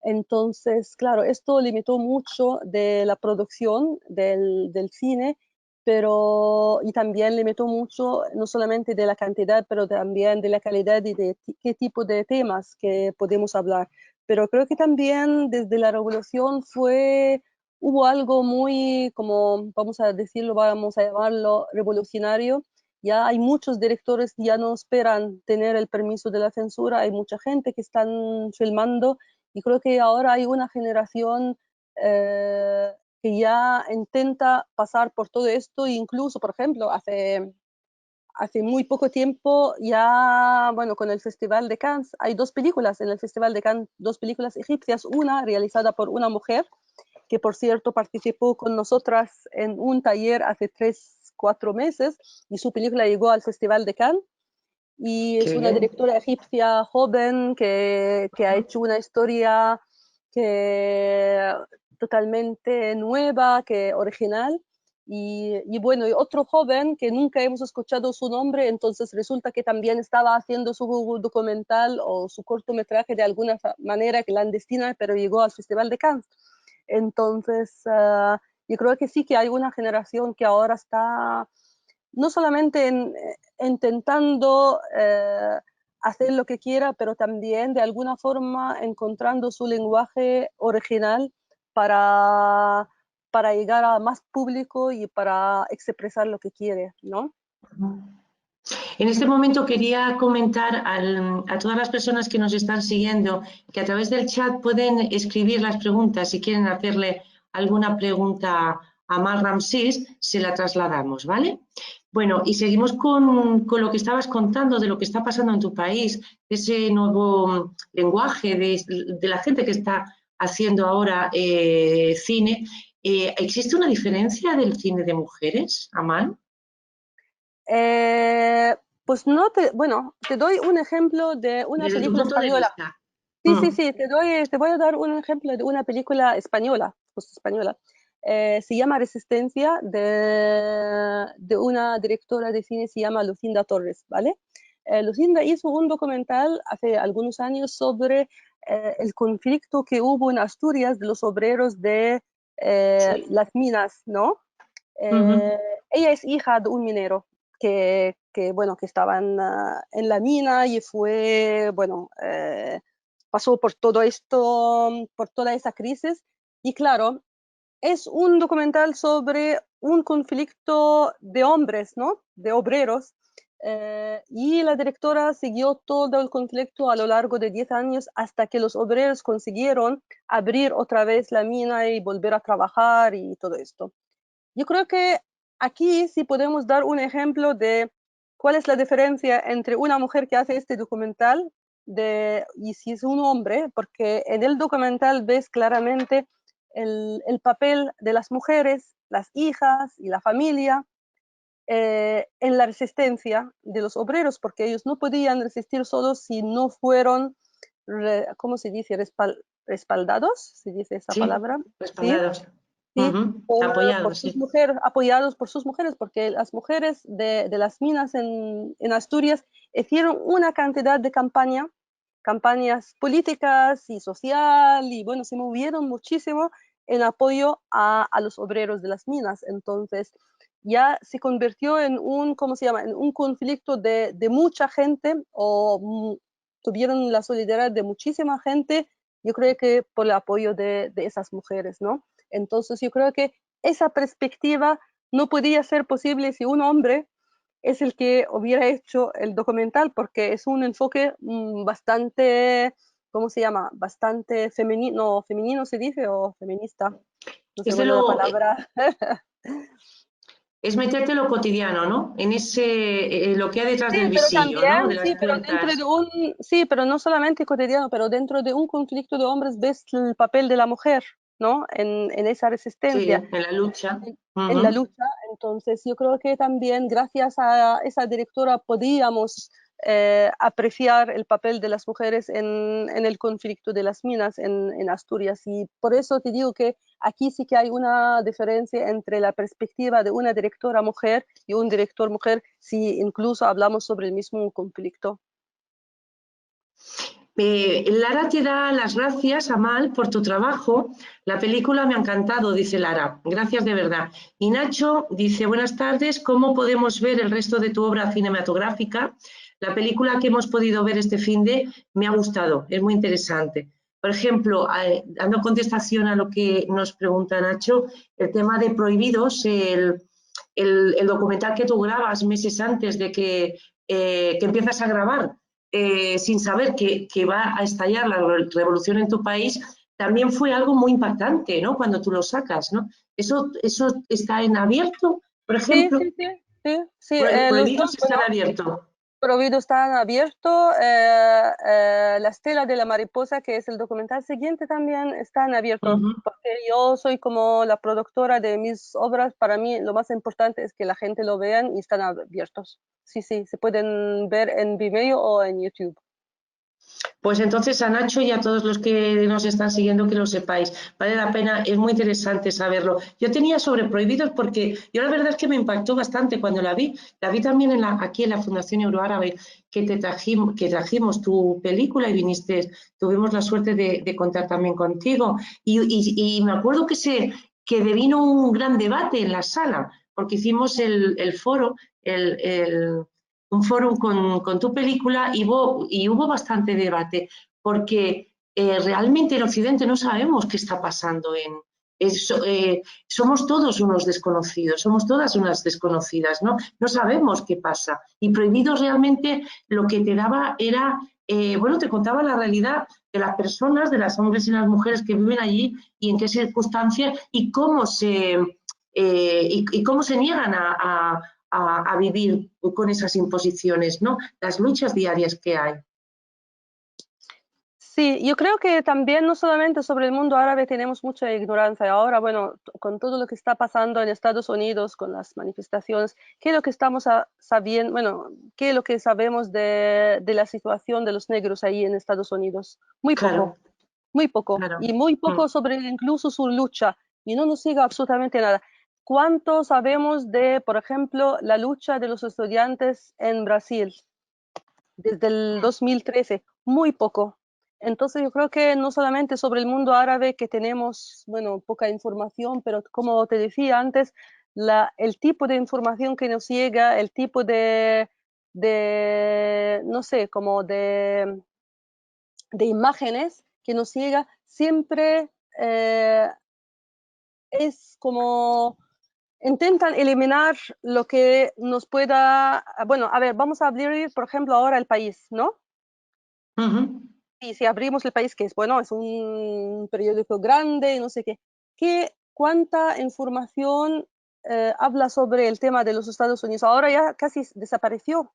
B: Entonces, claro, esto limitó mucho de la producción del cine, pero y también limitó mucho no solamente de la cantidad, pero también de la calidad y de qué tipo de temas que podemos hablar. Pero creo que también desde la revolución hubo algo muy, como vamos a decirlo, vamos a llamarlo revolucionario. Ya hay muchos directores que ya no esperan tener el permiso de la censura, hay mucha gente que están filmando y creo que ahora hay una generación que ya intenta pasar por todo esto, e incluso, por ejemplo, hace muy poco tiempo ya, bueno, con el Festival de Cannes, hay dos películas en el Festival de Cannes, dos películas egipcias, una realizada por una mujer, que por cierto participó con nosotras en un taller hace 3, 4 meses, y su película llegó al Festival de Cannes, y
A: Qué
B: es una
A: bien.
B: directora egipcia joven que ha hecho una historia que totalmente nueva, que original. Y bueno, y otro joven que nunca hemos escuchado su nombre, entonces resulta que también estaba haciendo su documental o su cortometraje de alguna manera clandestina, pero llegó al Festival de Cannes. Entonces, yo creo que sí que hay una generación que ahora está no solamente intentando hacer lo que quiera, pero también de alguna forma encontrando su lenguaje original para, para llegar a más público y para expresar lo que quiere, ¿no?
A: En este momento quería comentar a todas las personas que nos están siguiendo que a través del chat pueden escribir las preguntas. Si quieren hacerle alguna pregunta a Amal Ramsés, se la trasladamos, ¿vale? Bueno, y seguimos con lo que estabas contando de lo que está pasando en tu país, ese nuevo lenguaje de la gente que está haciendo ahora cine. ¿Existe una diferencia del cine de mujeres, Amal?
B: Pues no bueno, te doy un ejemplo de una
A: Desde tu
B: película
A: punto de
B: española.
A: vista.
B: Sí, sí, sí, te voy a dar un ejemplo de una película española, pues española. Se llama Resistencia, de una directora de cine, se llama Lucinda Torres, ¿vale? Lucinda hizo un documental hace algunos años sobre el conflicto que hubo en Asturias de los obreros de
A: Sí.
B: las minas, ¿no?
A: Ujú.
B: Ella es hija de un minero bueno, que estaban en la mina y fue, bueno, pasó por todo esto, por toda esa crisis. Y claro, es un documental sobre un conflicto de hombres, ¿no? De obreros. Y la directora siguió todo el conflicto a lo largo de 10 años hasta que los obreros consiguieron abrir otra vez la mina y volver a trabajar y todo esto. Yo creo que aquí sí podemos dar un ejemplo de cuál es la diferencia entre una mujer que hace este documental y si es un hombre, porque en el documental ves claramente el papel de las mujeres, las hijas y la familia en la resistencia de los obreros, porque ellos no podían resistir solos si no fueron, ¿cómo se dice? Respaldados, se dice esa
A: Sí,
B: palabra, ¿sí?
A: respaldados.
B: ¿Sí? Por
A: Apoyados,
B: sus
A: sí.
B: mujeres, apoyados por sus mujeres, porque las mujeres de las minas en Asturias hicieron una cantidad de campañas políticas y social, y bueno, se movieron muchísimo en apoyo a los obreros de las minas. Entonces, ya se convirtió en un, ¿cómo se llama? En un conflicto de mucha gente, tuvieron la solidaridad de muchísima gente, yo creo que por el apoyo de esas mujeres, ¿no? Entonces yo creo que esa perspectiva no podía ser posible si un hombre es el que hubiera hecho el documental, porque es un enfoque bastante, ¿cómo se llama? Bastante femenino, femenino se dice, o feminista, no sé
A: Es, de
B: cuál es la
A: lo,
B: palabra.
A: es meterte lo cotidiano, ¿no? En ese, lo que hay detrás
B: Sí,
A: del
B: pero
A: visillo, ¿no?
B: también,
A: De las
B: sí, pero dentro
A: puertas.
B: de sí, pero no solamente cotidiano, pero dentro de un conflicto de hombres ves el papel de la mujer, ¿no? En esa
A: Sí,
B: resistencia.
A: en la lucha.
B: En la lucha. Entonces, yo creo que también gracias a esa directora podíamos apreciar el papel de las mujeres en el conflicto de las minas en Asturias. Y por eso te digo que aquí sí que hay una diferencia entre la perspectiva de una directora mujer y un director mujer, si incluso hablamos sobre el mismo conflicto.
A: Lara te da las gracias, Amal, por tu trabajo. La película me ha encantado, dice Lara. Gracias de verdad. Y Nacho dice, buenas tardes, ¿cómo podemos ver el resto de tu obra cinematográfica? La película que hemos podido ver este fin de me ha gustado, es muy interesante. Por ejemplo, dando contestación a lo que nos pregunta Nacho, el tema de Prohibidos, el documental que tú grabas meses antes de que empiezas a grabar, sin saber que va a estallar la revolución en tu país, también fue algo muy impactante, ¿no? Cuando tú lo sacas, ¿no? Eso está en abierto, por
B: Sí,
A: ejemplo.
B: sí, sí, sí, sí, los
A: Prohibidos
B: dos, bueno,
A: están abiertos.
B: Prohibido está abierto. La estela de la mariposa, que es el documental siguiente, también está en abierto, porque yo soy como la productora de mis obras. Para mí lo más importante es que la gente lo vean y están abiertos. Sí, sí, se pueden ver en Vimeo o en YouTube.
A: Pues entonces a Nacho y a todos los que nos están siguiendo que lo sepáis, vale la pena, es muy interesante saberlo. Yo tenía sobre Prohibidos porque yo la verdad es que me impactó bastante cuando la vi también aquí en la Fundación Euroárabe que trajimos tu película y viniste, tuvimos la suerte de contar también contigo y me acuerdo que devino un gran debate en la sala porque hicimos el foro, un foro con tu película y hubo bastante debate, porque realmente en Occidente no sabemos qué está pasando somos todos unos desconocidos, somos todas unas desconocidas, ¿no? No sabemos qué pasa. Y Prohibido realmente lo que te daba era, bueno, te contaba la realidad de las personas, de los hombres y las mujeres que viven allí y en qué circunstancias y cómo se niegan a vivir con esas imposiciones, ¿no? Las luchas diarias que hay.
B: Sí, yo creo que también no solamente sobre el mundo árabe tenemos mucha ignorancia. Ahora, bueno, con todo lo que está pasando en Estados Unidos, con las manifestaciones, ¿qué es lo que estamos sabiendo? Bueno, ¿qué es lo que sabemos de la situación de los negros ahí en Estados Unidos?
A: Claro,
B: Muy poco,
A: claro.
B: y muy poco sobre incluso su lucha, y no nos llega absolutamente nada. ¿Cuánto sabemos de, por ejemplo, la lucha de los estudiantes en Brasil desde el 2013? Muy poco. Entonces yo creo que no solamente sobre el mundo árabe que tenemos, bueno, poca información, pero como te decía antes, el tipo de información que nos llega, el tipo no sé, como de imágenes que nos llega, siempre es como intentan eliminar lo que nos pueda, bueno, a ver, vamos a abrir, por ejemplo, ahora el país, ¿no?
A: Uh-huh.
B: Y si abrimos el país, que es bueno, es un periódico grande, no sé cuánta información habla sobre el tema de los Estados Unidos. Ahora ya casi desapareció.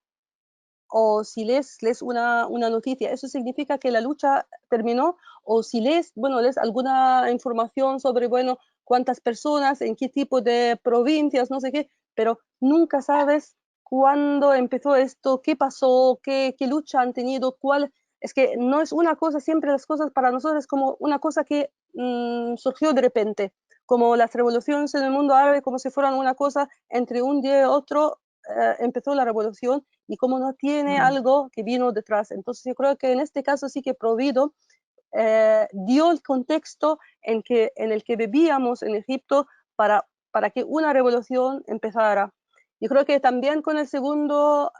B: O si lees una noticia, eso significa que la lucha terminó, o si lees alguna información sobre, bueno, cuántas personas, en qué tipo de provincias, no sé qué, pero nunca sabes cuándo empezó esto, qué pasó, qué lucha han tenido, es que no es una cosa, siempre las cosas para nosotros es como una cosa que surgió de repente, como las revoluciones en el mundo árabe, como si fueran una cosa entre un día y otro, empezó la revolución y como no tiene algo que vino detrás. Entonces yo creo que en este caso sí que Prohibido dio el contexto en el que vivíamos en Egipto para que una revolución empezara. Yo creo que también con el segundo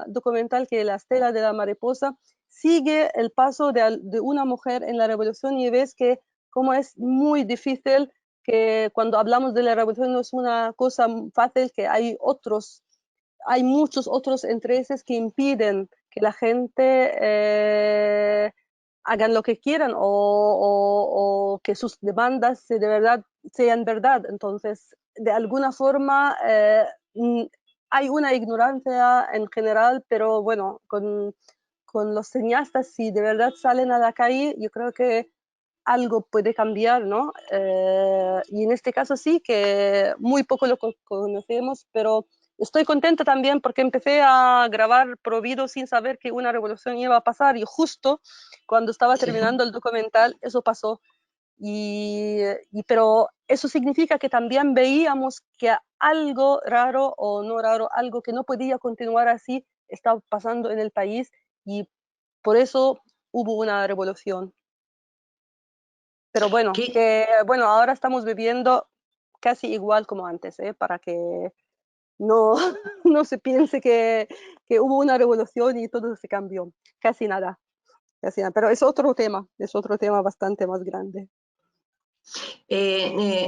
B: documental, que es La Estela de la Mariposa, sigue el paso de una mujer en la revolución y ves que como es muy difícil, que cuando hablamos de la revolución no es una cosa fácil, que hay muchos otros intereses que impiden que la gente hagan lo que quieran o que sus demandas de verdad sean verdad. Entonces, de alguna forma, hay una ignorancia en general, pero bueno, con los cineastas, si de verdad salen a la calle, yo creo que algo puede cambiar, ¿no? Y en este caso sí, que muy poco lo conocemos, pero estoy contenta también porque empecé a grabar Prohibido sin saber que una revolución iba a pasar y justo cuando estaba terminando el documental, eso pasó. Pero eso significa que también veíamos que algo raro o no raro, algo que no podía continuar así, estaba pasando en el país y por eso hubo una revolución. Pero bueno, ahora estamos viviendo casi igual como antes, para que no, no se piense que hubo una revolución y todo se cambió. Casi nada, casi nada. Pero es otro tema bastante más grande.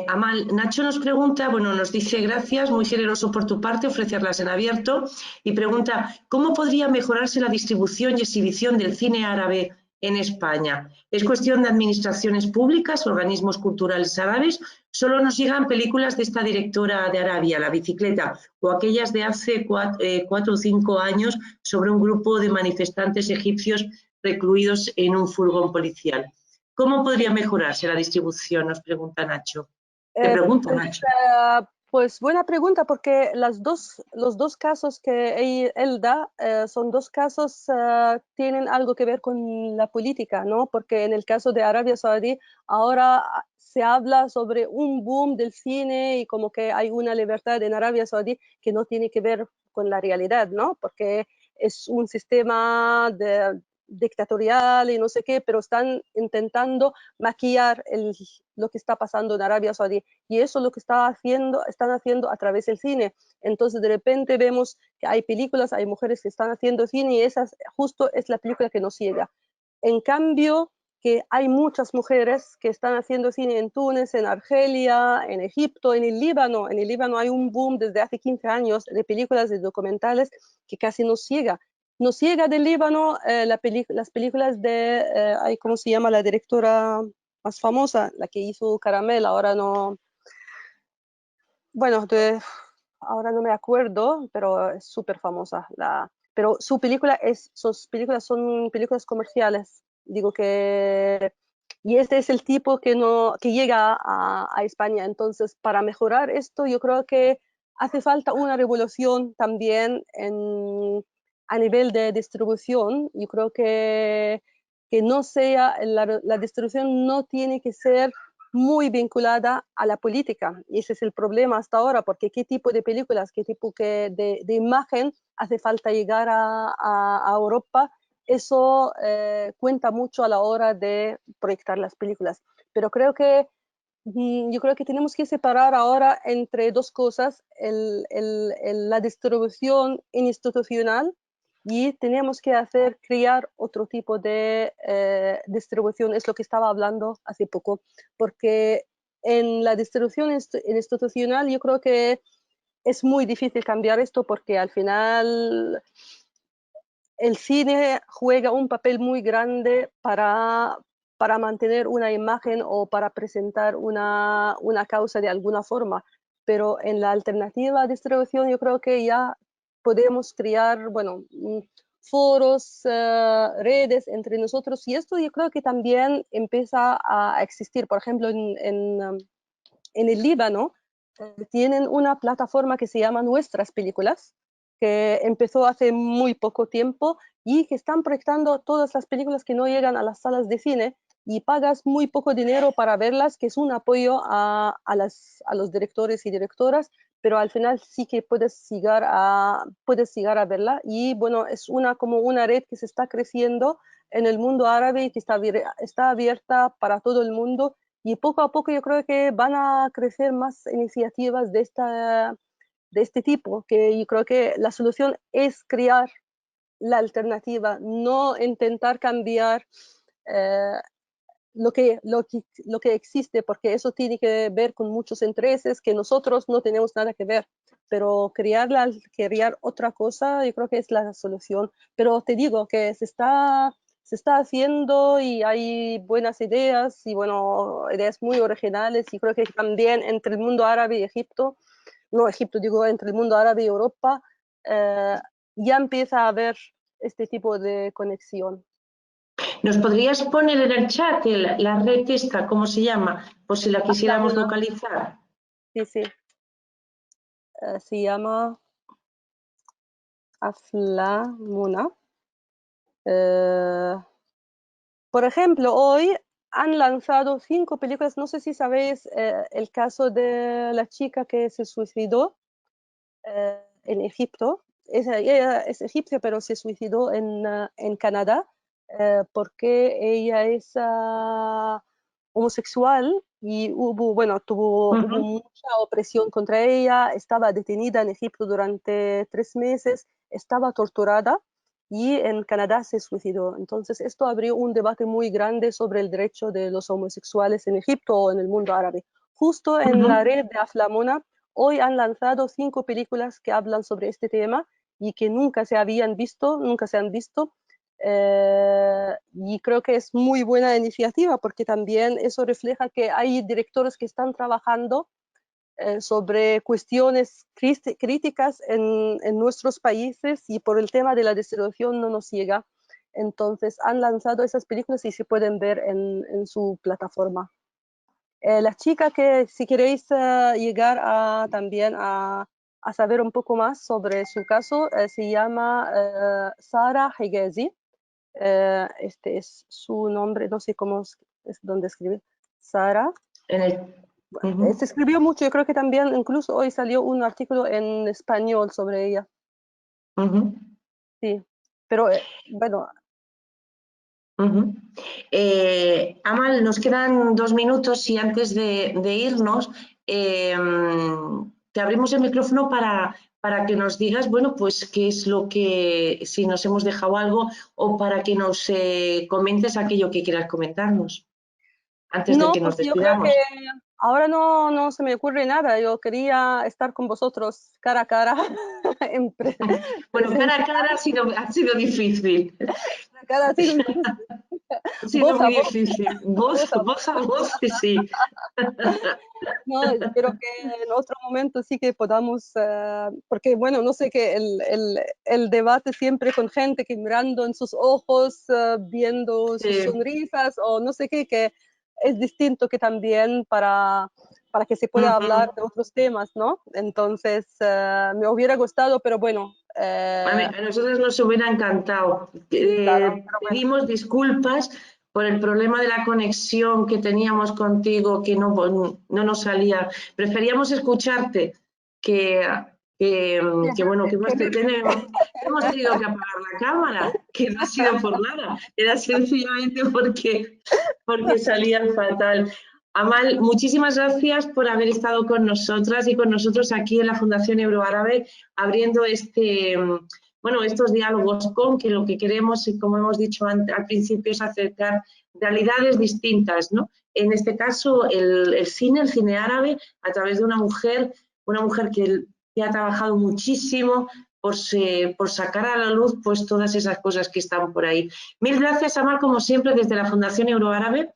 A: Amal, Nacho nos pregunta, bueno, nos dice gracias, muy generoso por tu parte ofrecerlas en abierto, y pregunta, ¿cómo podría mejorarse la distribución y exhibición del cine árabe en España? ¿Es cuestión de administraciones públicas, organismos culturales árabes? ¿Solo nos llegan películas de esta directora de Arabia, La Bicicleta, o aquellas de hace 4 o 5 años sobre un grupo de manifestantes egipcios recluidos en un furgón policial? ¿Cómo podría mejorarse la distribución? Nos pregunta Nacho. Te pregunta Nacho.
B: Pues buena pregunta, porque los dos casos que él da son dos casos, tienen algo que ver con la política, ¿no? Porque en el caso de Arabia Saudí, ahora se habla sobre un boom del cine y como que hay una libertad en Arabia Saudí que no tiene que ver con la realidad, ¿no? Porque es un sistema dictatorial y no sé qué, pero están intentando maquillar lo que está pasando en Arabia Saudí. Y eso es lo que están haciendo a través del cine. Entonces, de repente vemos que hay películas, hay mujeres que están haciendo cine y esa justo es la película que nos llega. En cambio, que hay muchas mujeres que están haciendo cine en Túnez, en Argelia, en Egipto, en el Líbano. En el Líbano hay un boom desde hace 15 años de películas, de documentales que casi nos llega. Nos llega del Líbano las películas de, ¿cómo se llama la directora más famosa? La que hizo Caramel, ahora no, bueno, ahora no me acuerdo, pero es súper famosa. Pero sus películas son películas comerciales. Digo que, y este es el tipo que, no, que llega a España. Entonces, para mejorar esto, yo creo que hace falta una revolución también a nivel de distribución. Yo creo que no sea, la distribución no tiene que ser muy vinculada a la política. Y ese es el problema hasta ahora, porque qué tipo de películas, qué tipo de imagen hace falta llegar a Europa, eso cuenta mucho a la hora de proyectar las películas. Pero yo creo que tenemos que separar ahora entre dos cosas, la distribución institucional y tenemos que crear otro tipo de distribución, es lo que estaba hablando hace poco, porque en la distribución institucional yo creo que es muy difícil cambiar esto porque al final el cine juega un papel muy grande para mantener una imagen o para presentar una causa de alguna forma. Pero en la alternativa distribución yo creo que ya podemos crear, bueno, foros, redes entre nosotros y esto yo creo que también empieza a existir. Por ejemplo, en el Líbano tienen una plataforma que se llama Nuestras Películas, que empezó hace muy poco tiempo y que están proyectando todas las películas que no llegan a las salas de cine y pagas muy poco dinero para verlas, que es un apoyo a los directores y directoras, pero al final sí que puedes llegar a verla y bueno, es como una red que se está creciendo en el mundo árabe y que está abierta para todo el mundo y poco a poco yo creo que van a crecer más iniciativas de este tipo, que yo creo que la solución es crear la alternativa, no intentar cambiar eh, lo que existe, porque eso tiene que ver con muchos intereses que nosotros no tenemos nada que ver. Pero crear otra cosa, yo creo que es la solución. Pero te digo que se está haciendo y hay buenas ideas y bueno, ideas muy originales y creo que también entre el mundo árabe y Egipto, no Egipto, digo, entre el mundo árabe y Europa, eh, ya empieza a haber este tipo de conexión.
A: ¿Nos podrías poner en el chat la red esta, cómo se llama, por si la quisiéramos
B: Aflamuna,
A: localizar?
B: sí, sí, se llama Aflamuna. Eh, por ejemplo, hoy han lanzado 5 películas, no sé si sabéis el caso de la chica que se suicidó en Egipto. Ella es egipcia, pero se suicidó en Canadá porque ella es homosexual y hubo
A: Ujú.
B: mucha opresión contra ella, estaba detenida en Egipto durante 3 meses, estaba torturada y en Canadá se suicidó. Entonces esto abrió un debate muy grande sobre el derecho de los homosexuales en Egipto o en el mundo árabe. Justo en la
A: Ujú.
B: red de Aflamona hoy han lanzado 5 películas que hablan sobre este tema y que nunca se han visto. Y creo que es muy buena iniciativa porque también eso refleja que hay directores que están trabajando sobre cuestiones críticas en nuestros países y por el tema de la distribución no nos llega. Entonces han lanzado esas películas y se pueden ver en su plataforma. La chica que si queréis llegar también a saber un poco más sobre su caso, se llama Sara Higazi. Este es su nombre, no sé cómo es dónde escribe. Sara.
A: En el-
B: Se
A: ujú.
B: escribió mucho, yo creo que también incluso hoy salió un artículo en español sobre ella.
A: Ujú.
B: Sí, pero bueno,
A: Ujú. Amal, nos quedan 2 minutos y antes de irnos, te abrimos el micrófono para que nos digas, bueno, pues qué es lo que, si nos hemos dejado algo, o para que nos comentes aquello que quieras comentarnos antes de
B: No,
A: que nos
B: pues yo creo que
A: despidamos.
B: ahora no se me ocurre nada. Yo quería estar con vosotros cara a cara, en
A: Bueno, cara a
B: presencial,
A: cara ha sido difícil.
B: cara a cara, ha sido difícil.
A: Ha sido
B: Voz
A: muy
B: a voz,
A: difícil.
B: voz a voz.
A: Voz a voz, sí.
B: No, espero que en otro momento sí que podamos, porque bueno, no sé, que el debate siempre con gente que mirando en sus ojos, viendo sus
A: Sí.
B: sonrisas o no sé qué, que es distinto que también para que se pueda hablar
A: Ujú.
B: de otros temas, ¿no? Entonces, me hubiera gustado, pero bueno,
A: A nosotros nos hubiera encantado.
B: sí, claro, pero bueno.
A: Pedimos disculpas por el problema de la conexión que teníamos contigo, que no nos salía. Preferíamos escucharte que, bueno, hemos tenido que apagar la cámara, que no ha sido por nada, era sencillamente porque salía fatal. Amal, muchísimas gracias por haber estado con nosotras y con nosotros aquí en la Fundación Euroárabe, abriendo estos diálogos que lo que queremos, y como hemos dicho al principio, es acercar realidades distintas, ¿no? En este caso, el cine árabe, a través de una mujer que ha trabajado muchísimo por sacar a la luz pues todas esas cosas que están por ahí. Mil gracias, Amal, como siempre, desde la Fundación Euroárabe.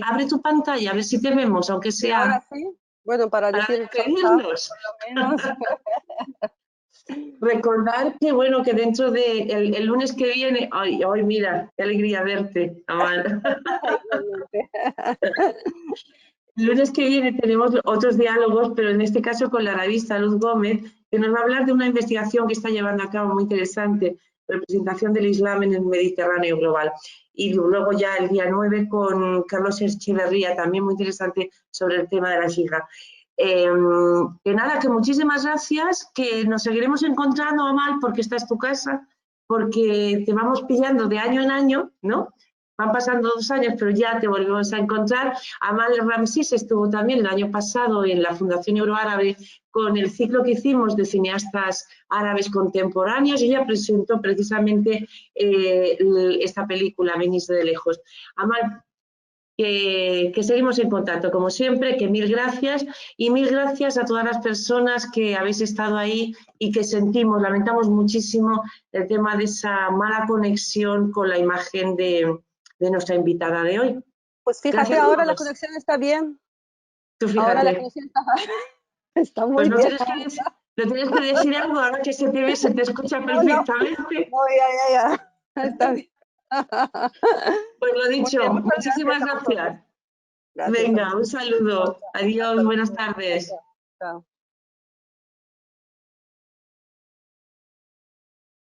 A: Abre tu pantalla, a ver si te vemos, aunque
B: Y ahora
A: sea
B: sí, bueno, para
A: para
B: decir chao, chao,
A: despedirnos.
B: por lo menos.
A: Recordar que, bueno, que dentro de el lunes que viene, ay, mira, qué alegría verte, Amal.
B: Igualmente.
A: El lunes que viene tenemos otros diálogos, pero en este caso con la arabista Luz Gómez, que nos va a hablar de una investigación que está llevando a cabo muy interesante, representación del Islam en el Mediterráneo global. Y luego ya el día 9 con Carlos Echeverría, también muy interesante sobre el tema de la Shija. Que nada, que muchísimas gracias, que nos seguiremos encontrando, Amal, porque esta es tu casa, porque te vamos pillando de año en año, ¿no? Van pasando 2 años, pero ya te volvemos a encontrar. Amal Ramsís estuvo también el año pasado en la Fundación Euroárabe con el ciclo que hicimos de cineastas árabes contemporáneos, y ella presentó precisamente esta película, Venís de lejos. Amal, que seguimos en contacto, como siempre, que mil gracias, y mil gracias a todas las personas que habéis estado ahí y que lamentamos muchísimo el tema de esa mala conexión con la imagen de nuestra invitada de hoy.
B: Pues fíjate,
A: Gracias a
B: ahora la
A: todos.
B: conexión está bien.
A: Tú
B: Ahora la
A: fíjate.
B: conexión está, está
A: Pues
B: muy bien.
A: no tienes que decir algo, ahora que se te ve, se te escucha
B: No, no,
A: perfectamente.
B: no, ya. Está bien.
A: Pues lo
B: Muy
A: dicho,
B: bien, muchas gracias
A: muchísimas
B: a vosotros.
A: gracias.
B: Gracias a
A: Venga, un
B: vosotros. Chao,
A: saludo.
B: chao. Hasta
A: Adiós, buenas
B: luego. Chao,
A: tardes.
B: chao. Chao.